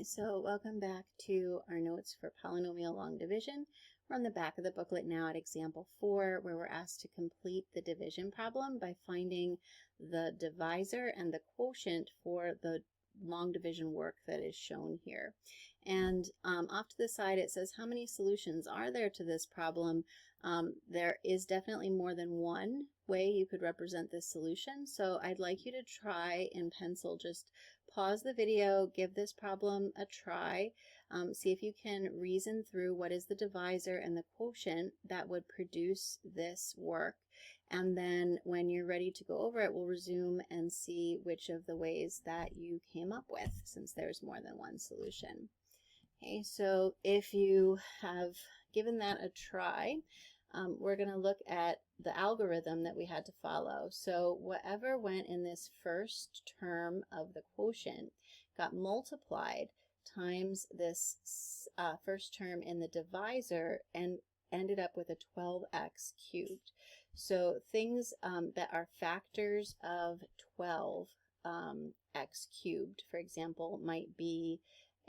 Okay, so welcome back to our notes for polynomial long division. We're on the back of the booklet now at example 4, where we're asked to complete the division problem by finding the divisor and the quotient for the long division work that is shown here. And off to the side it says, how many solutions are there to this problem? There is definitely more than one way you could represent this solution. So I'd like you to try in pencil, just pause the video, give this problem a try, see if you can reason through what is the divisor and the quotient that would produce this work. And then when you're ready to go over it, we'll resume and see which of the ways that you came up with, since there's more than one solution. Okay, so if you have given that a try, we're going to look at the algorithm that we had to follow. So whatever went in this first term of the quotient got multiplied times this first term in the divisor and ended up with a 12x cubed. So things that are factors of 12x cubed, for example, might be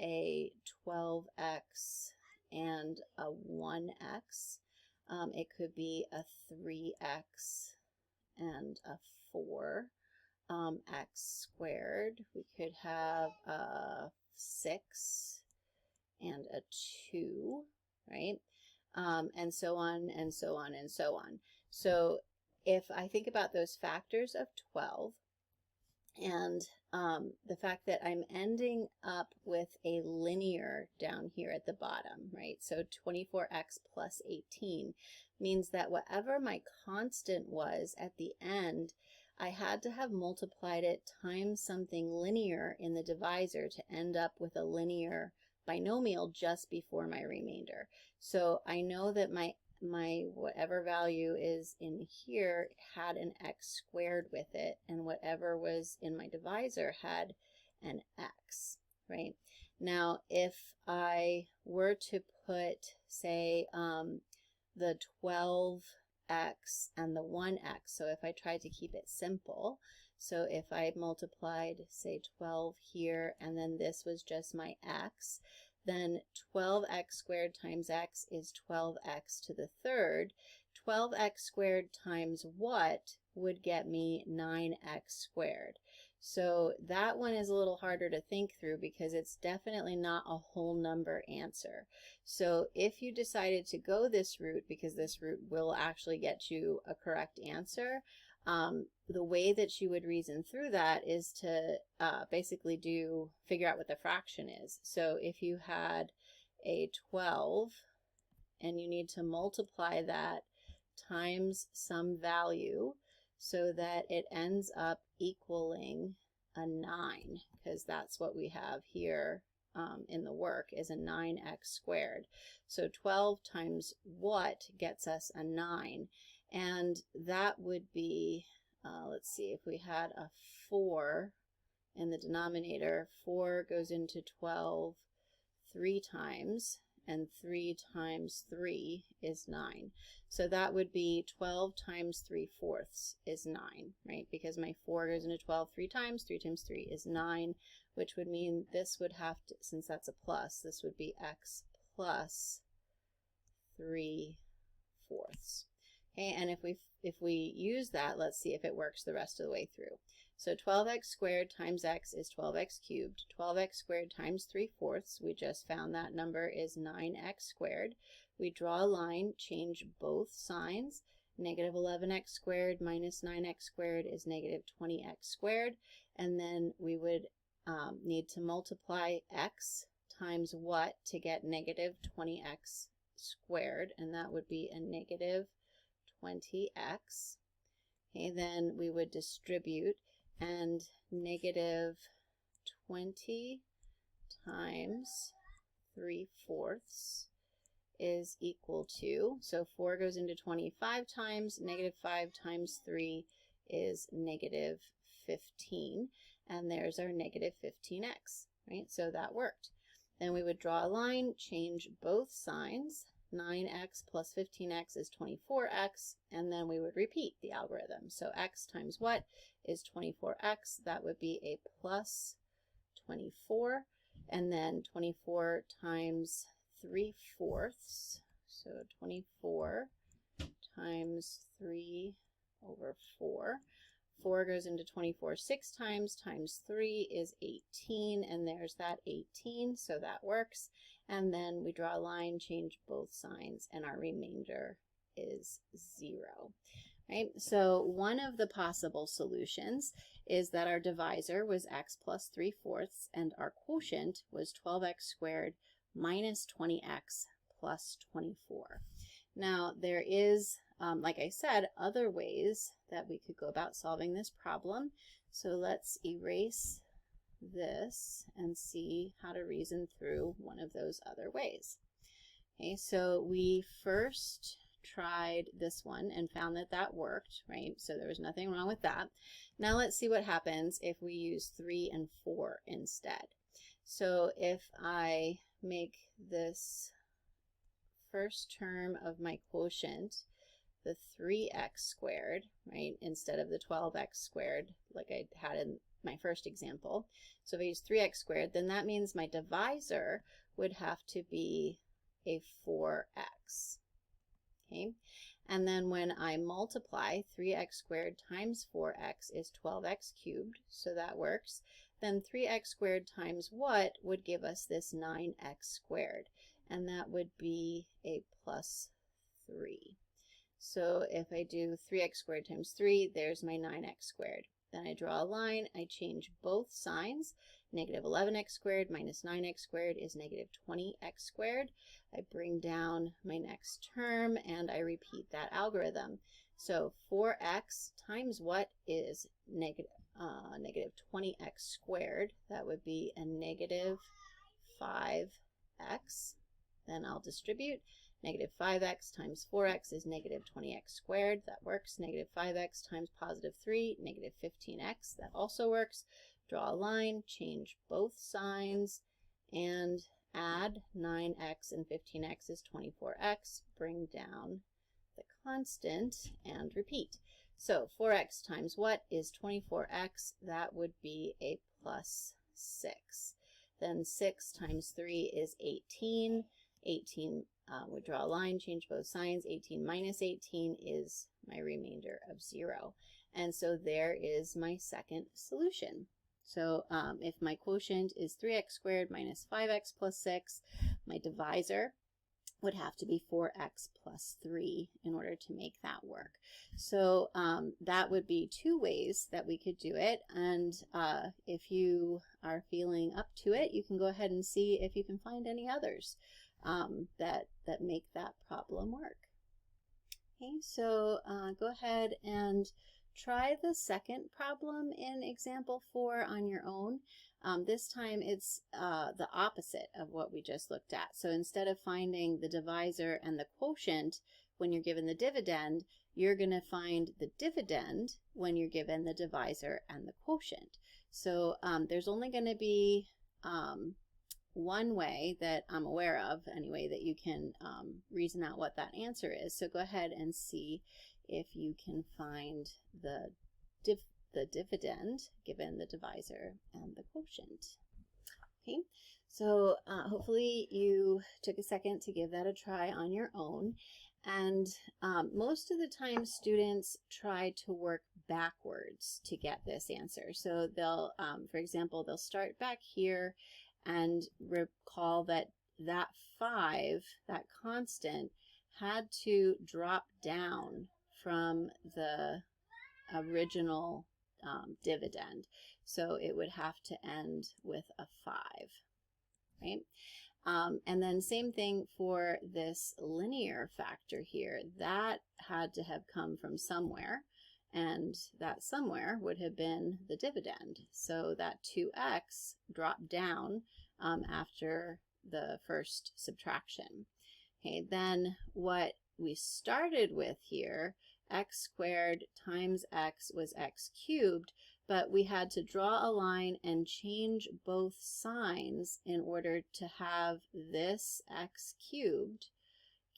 a 12x and a 1x. It could be a 3x and a 4x squared. We could have a 6 and a 2, right? And so on and so on and so on. So if I think about those factors of 12, and the fact that I'm ending up with a linear down here at the bottom, right? So 24x plus 18 means that whatever my constant was at the end, I had to have multiplied it times something linear in the divisor to end up with a linear binomial just before my remainder. So I know that my whatever value is in here had an x squared with it, and whatever was in my divisor had an x, right? Now, if I were to put, say, the 12x and the 1x, so if I tried to keep it simple, so if I multiplied, say, 12 here, and then this was just my x, then 12x squared times x is 12x to the third. 12x squared times what would get me 9x squared. So that one is a little harder to think through because it's definitely not a whole number answer. So if you decided to go this route, because this route will actually get you a correct answer, the way that you would reason through that is to basically figure out what the fraction is. So if you had a 12 and you need to multiply that times some value so that it ends up equaling a 9, because that's what we have here in the work is a 9x squared. So 12 times what gets us a 9, and that would be, let's see, if we had a 4 in the denominator, 4 goes into 12 3 times, and 3 times 3 is 9. So that would be 12 times 3/4 is 9, right? Because my 4 goes into 12 3 times 3 is 9, which would mean this would have to, since that's a plus, this would be x plus 3/4. Okay, and if we use that, let's see if it works the rest of the way through. So 12x squared times x is 12x cubed. 12x squared times 3/4, we just found that number is 9x squared. We draw a line, change both signs. Negative 11x squared minus 9x squared is negative 20x squared. And then we would need to multiply x times what to get negative 20x squared, and that would be a negative 20x. Okay, then we would distribute, and negative 20 times 3/4 is equal to, so 4 goes into 25 times, negative 5 times 3 is negative 15, and there's our negative 15x, right? So that worked. Then we would draw a line, change both signs. 9x plus 15x is 24x, and then we would repeat the algorithm. So x times what is 24x? That would be a plus 24. and then 24 times 3/4. So 24 times 3/4. 4 goes into 24 6 times 3 is 18, and there's that 18, so that works. And then we draw a line, change both signs, and our remainder is 0. Right? So one of the possible solutions is that our divisor was x plus 3/4, and our quotient was 12x squared minus 20x plus 24. Now, there is, like I said, other ways that we could go about solving this problem. So let's erase this and see how to reason through one of those other ways. Okay, so we first tried this one and found that that worked, right? So there was nothing wrong with that. Now let's see what happens if we use 3 and 4 instead. So if I make this first term of my quotient the 3x squared, right, instead of the 12x squared like I had in my first example. So if I use 3x squared, then that means my divisor would have to be a 4x. Okay, and then when I multiply 3x squared times 4x is 12x cubed, so that works. Then 3x squared times what would give us this 9x squared, and that would be a plus 3. So if I do 3x squared times 3, there's my 9x squared. Then I draw a line, I change both signs. Negative 11x squared minus 9x squared is negative 20x squared. I bring down my next term and I repeat that algorithm. So 4x times what is negative 20x squared? That would be a negative 5x. Then I'll distribute. Negative 5x times 4x is negative 20x squared. That works. Negative 5x times positive 3, negative 15x. That also works. Draw a line, change both signs, and add 9x and 15x is 24x. Bring down the constant and repeat. So 4x times what is 24x? That would be a plus 6. Then 6 times 3 is 18. 18, we draw a line, change both signs. 18 minus 18 is my remainder of 0. And so there is my second solution. So if my quotient is 3x squared minus 5x plus 6, my divisor would have to be 4x plus 3 in order to make that work. So that would be two ways that we could do it. And if you are feeling up to it, you can go ahead and see if you can find any others that make that problem work. Okay, so go ahead and try the second problem in example 4 on your own. This time it's the opposite of what we just looked at. So instead of finding the divisor and the quotient when you're given the dividend, you're going to find the dividend when you're given the divisor and the quotient. So there's only going to be one way that I'm aware of, anyway, that you can reason out what that answer is. So go ahead and see if you can find the dividend given the divisor and the quotient. Okay, so hopefully you took a second to give that a try on your own. And most of the time students try to work backwards to get this answer. So they'll, for example, they'll start back here and recall that that 5, that constant, had to drop down from the original dividend. So it would have to end with a 5, right? And then same thing for this linear factor here. That had to have come from somewhere, and that somewhere would have been the dividend. So that 2x dropped down after the first subtraction. Okay, then what we started with here, x squared times x was x cubed, but we had to draw a line and change both signs in order to have this x cubed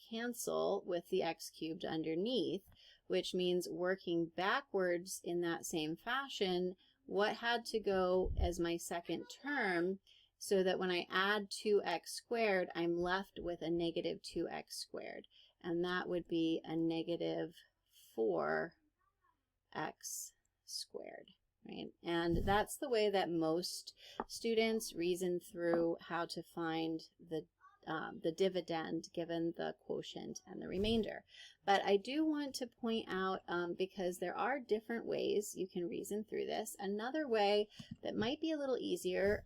cancel with the x cubed underneath, which means working backwards in that same fashion, what had to go as my second term so that when I add 2x squared, I'm left with a negative 2x squared, and that would be a negative 4x squared, right? And that's the way that most students reason through how to find the dividend given the quotient and the remainder. But I do want to point out, because there are different ways you can reason through this, another way that might be a little easier,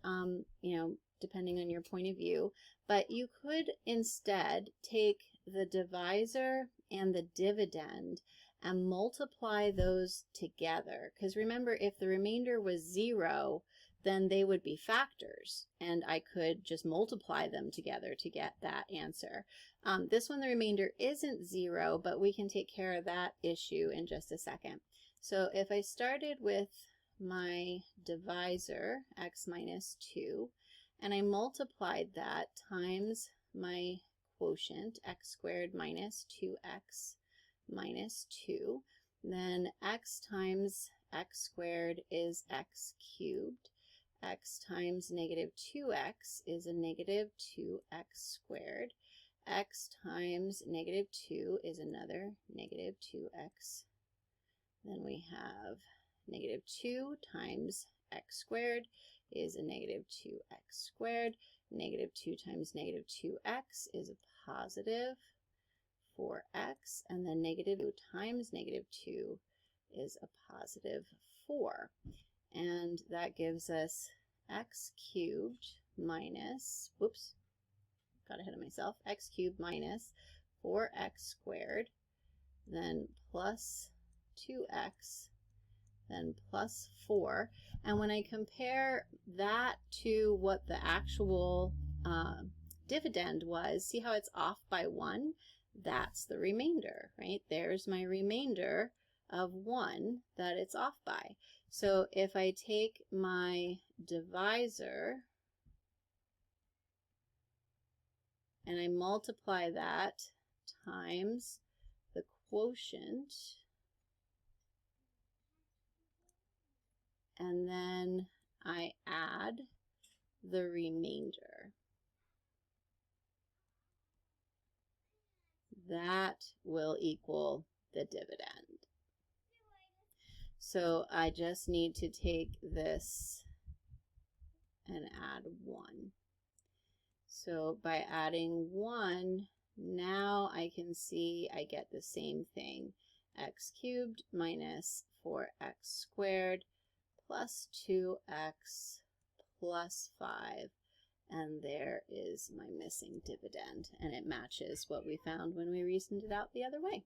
you know, depending on your point of view, but you could instead take the divisor and the dividend and multiply those together. Because remember, if the remainder was 0, then they would be factors, and I could just multiply them together to get that answer. This one, the remainder isn't 0, but we can take care of that issue in just a second. So if I started with my divisor, x minus 2, and I multiplied that times my quotient, x squared minus 2x minus 2, then x times x squared is x cubed. X times negative 2x is a negative 2x squared. X times negative 2 is another negative 2x. Then we have negative 2 times x squared is a negative 2x squared. Negative 2 times negative 2x is a positive 4x. And then negative 2 times negative 2 is a positive 4. And that gives us x cubed minus, whoops, got ahead of myself, x cubed minus 4x squared, then plus 2x, then plus 4. And when I compare that to what the actual dividend was, see how it's off by 1? That's the remainder, right? There's my remainder of 1 that it's off by. So if I take my divisor and I multiply that times the quotient, and then I add the remainder, that will equal the dividend. So I just need to take this and add 1. So by adding 1, now I can see I get the same thing. X cubed minus 4x squared plus 2x plus 5. And there is my missing dividend. And it matches what we found when we reasoned it out the other way.